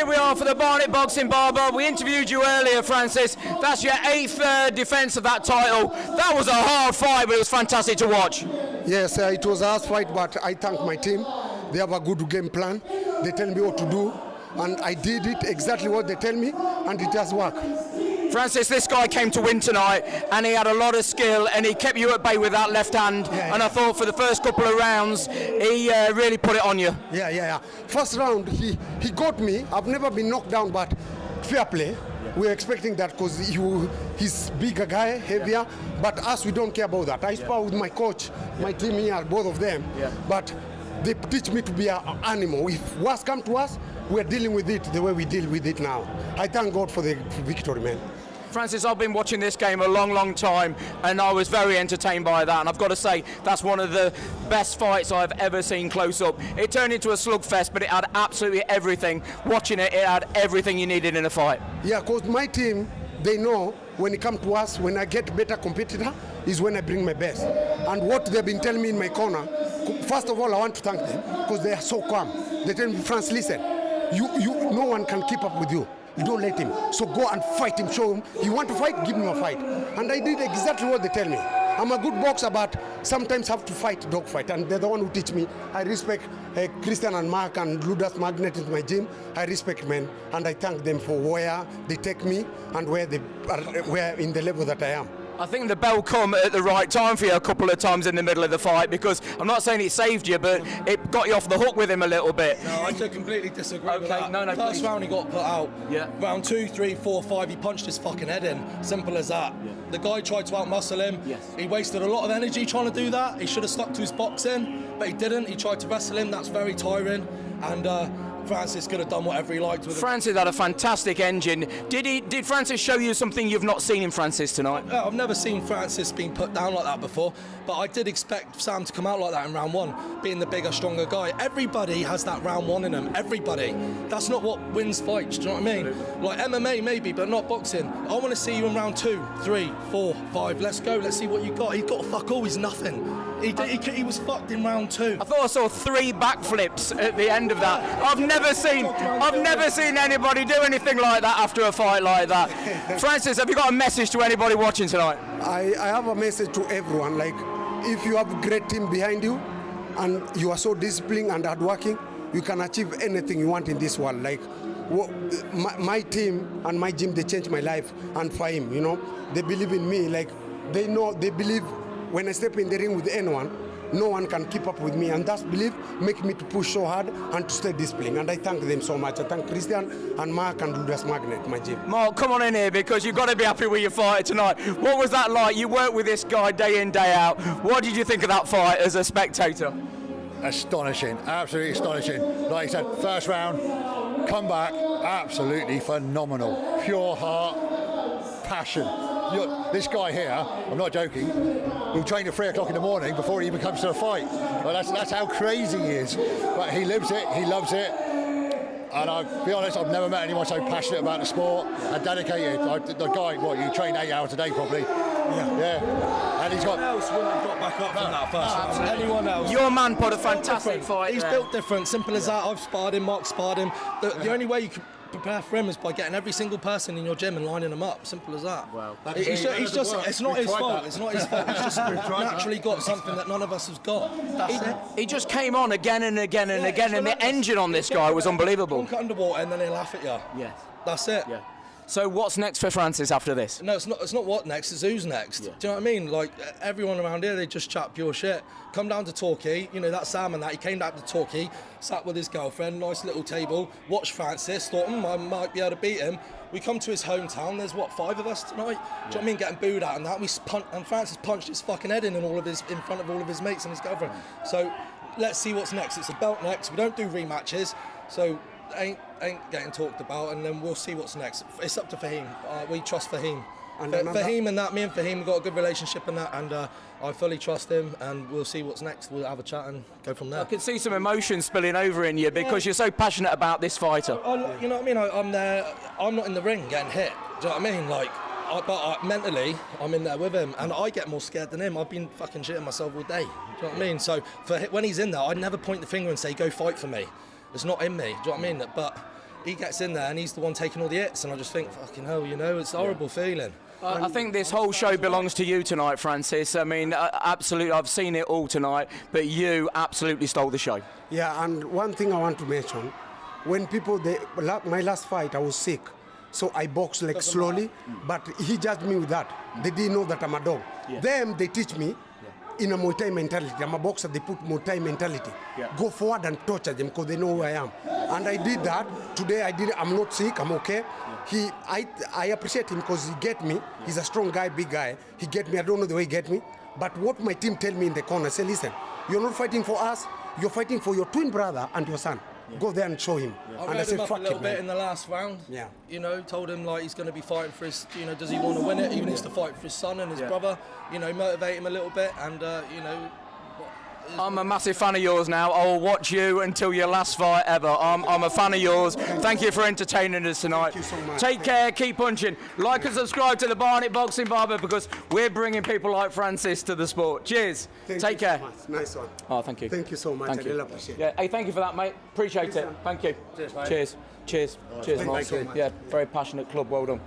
here we are for the Barnet Boxing Barber. We interviewed you earlier, Francis. That's your 8th defence of that title. That was a hard fight, but it was fantastic to watch. Yes, it was a hard fight, but I thank my team. They have a good game plan. They tell me what to do, and I did it exactly what they tell me, and it has worked. Francis, this guy came to win tonight, and he had a lot of skill, and he kept you at bay with that left hand. And I thought for the first couple of rounds, he really put it on you. Yeah. First round, he got me. I've never been knocked down, but fair play. We're expecting that because he's bigger guy, heavier. But us, we don't care about that. I spar with my coach, my team here, both of them. But they teach me to be an animal. If worse come to us, we're dealing with it the way we deal with it now. I thank God for the victory, man. Francis, I've been watching this game a long time, and I was very entertained by that, and I've got to say that's one of the best fights I've ever seen close up. It turned into a slugfest, but it had absolutely everything. Watching it, it had everything you needed in a fight. Yeah, because my team, they know when it comes to us, when I get better competitor, is when I bring my best. And what they've been telling me in my corner, first of all, I want to thank them, because they are so calm. They tell me, France, listen, no one can keep up with you. You don't let him. So go and fight him, show him. You want to fight, give him a fight. And I did exactly what they tell me. I'm a good boxer, but sometimes have to fight dog fight. And they're the one who teach me. I respect Christian and Mark and Ludas Magnet in my gym. I respect men, and I thank them for where they take me and where they are, in the level that I am. I think the bell come at the right time for you a couple of times in the middle of the fight, because I'm not saying it saved you, but it got you off the hook with him a little bit. No, I completely disagree with that. No, First round he got put out. Yeah. Round 2, 3, 4, 5, he punched his fucking head in. Simple as that. Yeah. The guy tried to outmuscle him. Yes. He wasted a lot of energy trying to do that. He should have stuck to his boxing, but he didn't. He tried to wrestle him. That's very tiring. And Francis could have done whatever he liked with him. Francis had a fantastic engine. Did Francis show you something you've not seen in Francis tonight? I've never seen Francis being put down like that before, but I did expect Sam to come out like that in round 1, being the bigger, stronger guy. Everybody has that round 1 in them. Everybody. That's not what wins fights. Do you know what I mean? Like MMA maybe, but not boxing. I want to see you in round 2, 3, 4, 5. Let's go. Let's see what you got. He's got fuck all. He's nothing. He was fucked in round 2. I thought I saw 3 backflips at the end of that. I've never seen anybody do anything like that after a fight like that. Francis, have you got a message to anybody watching tonight? I have a message to everyone. Like, if you have a great team behind you and you are so disciplined and hardworking, you can achieve anything you want in this world. Like, my team and my gym, they changed my life, and for him, you know, they believe in me. Like, they believe when I step in the ring with anyone, no one can keep up with me, and that belief make me to push so hard and to stay disciplined, and I thank them so much. I thank Christian and Mark and Ludas Magnet, my gym. Mark, come on in here, because you've got to be happy with your fight tonight. What was that like? You work with this guy day in, day out. What did you think of that fight as a spectator? Astonishing, absolutely astonishing. Like I said, first round, comeback, absolutely phenomenal. Pure heart, passion. This guy here, I'm not joking, will train at 3 o'clock in the morning before he even comes to a fight. Well, that's how crazy he is. But he lives it, he loves it. And I'll be honest, I've never met anyone so passionate about the sport and dedicated. The guy, you train 8 hours a day probably. Yeah. And he's got... Anyone else wouldn't have got back up from that first round. Anyone else. Your man put a fantastic fight. He's built different, simple as that. I've sparred him, Mark sparred him. The only way you can prepare for him is by getting every single person in your gym and lining them up. Simple as that. Wow. It's not his fault. It's not his fault. He's just naturally got something that none of us has got. That's it. He just came on again and again and again, and the engine on this guy was unbelievable. One cut underwater and then he'll laugh at you. Yes. That's it. Yeah. So what's next for Francis after this? No, it's not what next, it's who's next. Yeah. Do you know what I mean? Like, everyone around here, they just chat pure shit. Come down to Torquay, you know, that Sam and that, he came down to Torquay, sat with his girlfriend, nice little table, watched Francis, thought, I might be able to beat him. We come to his hometown, there's what, 5 of us tonight? Do you know what I mean? Getting booed at and that. And Francis punched his fucking head in front of all of his mates and his girlfriend. So let's see what's next. It's a belt next. We don't do rematches, so ain't getting talked about, and then we'll see what's next. It's up to Fahim. We trust Fahim. And Fahim and that, me and Fahim have got a good relationship in that, and I fully trust him, and we'll see what's next. We'll have a chat and go from there. I can see some emotion spilling over in you because you're so passionate about this fighter. You know what I mean? I'm there. I'm not in the ring getting hit. Do you know what I mean? Like, but mentally, I'm in there with him, and I get more scared than him. I've been fucking shitting myself all day. Do you know what I mean? So when he's in there, I'd never point the finger and say, "Go fight for me." It's not in me. Do you know what I mean? But he gets in there and he's the one taking all the hits, and I just think, fucking hell, you know, it's a horrible feeling. I think this whole show belongs to you tonight, Francis. I mean, absolutely, I've seen it all tonight, but you absolutely stole the show. Yeah, and one thing I want to mention, when people, my last fight, I was sick. So I boxed like slowly, but he judged me with that. They didn't know that I'm a dog. Yeah. Them, they teach me in a Muay Thai mentality. I'm a boxer, they put Muay Thai mentality. Yeah. Go forward and torture them because they know who I am. And I did that. Today I'm not sick, I'm okay. I appreciate him because he get me. He's a strong guy, big guy. He get me, I don't know the way he get me. But what my team tell me in the corner, say, listen, you're not fighting for us, you're fighting for your twin brother and your son. Go there and show him. I And I read said, him up a fuck little it, bit man. in the last round. Yeah. You know, told him like he's going to be fighting for his, you know, does he want to win it? He needs to fight for his son and his brother. You know, motivate him a little bit, and you know. I'm a massive fan of yours now. I will watch you until your last fight ever. I'm a fan of yours. Thank you for entertaining us tonight. Thank you so much. Take care, keep punching. Like and subscribe to the Barnet Boxing Barber because we're bringing people like Francis to the sport. Cheers. Take care. So much. Nice one. Oh, thank you. Thank you so much. Thank I you. really appreciate it. Yeah, hey, thank you for that, mate. Appreciate it. Thank you. Cheers, mate. Cheers. Cheers, Mark. so much. Yeah, very passionate club. Well done.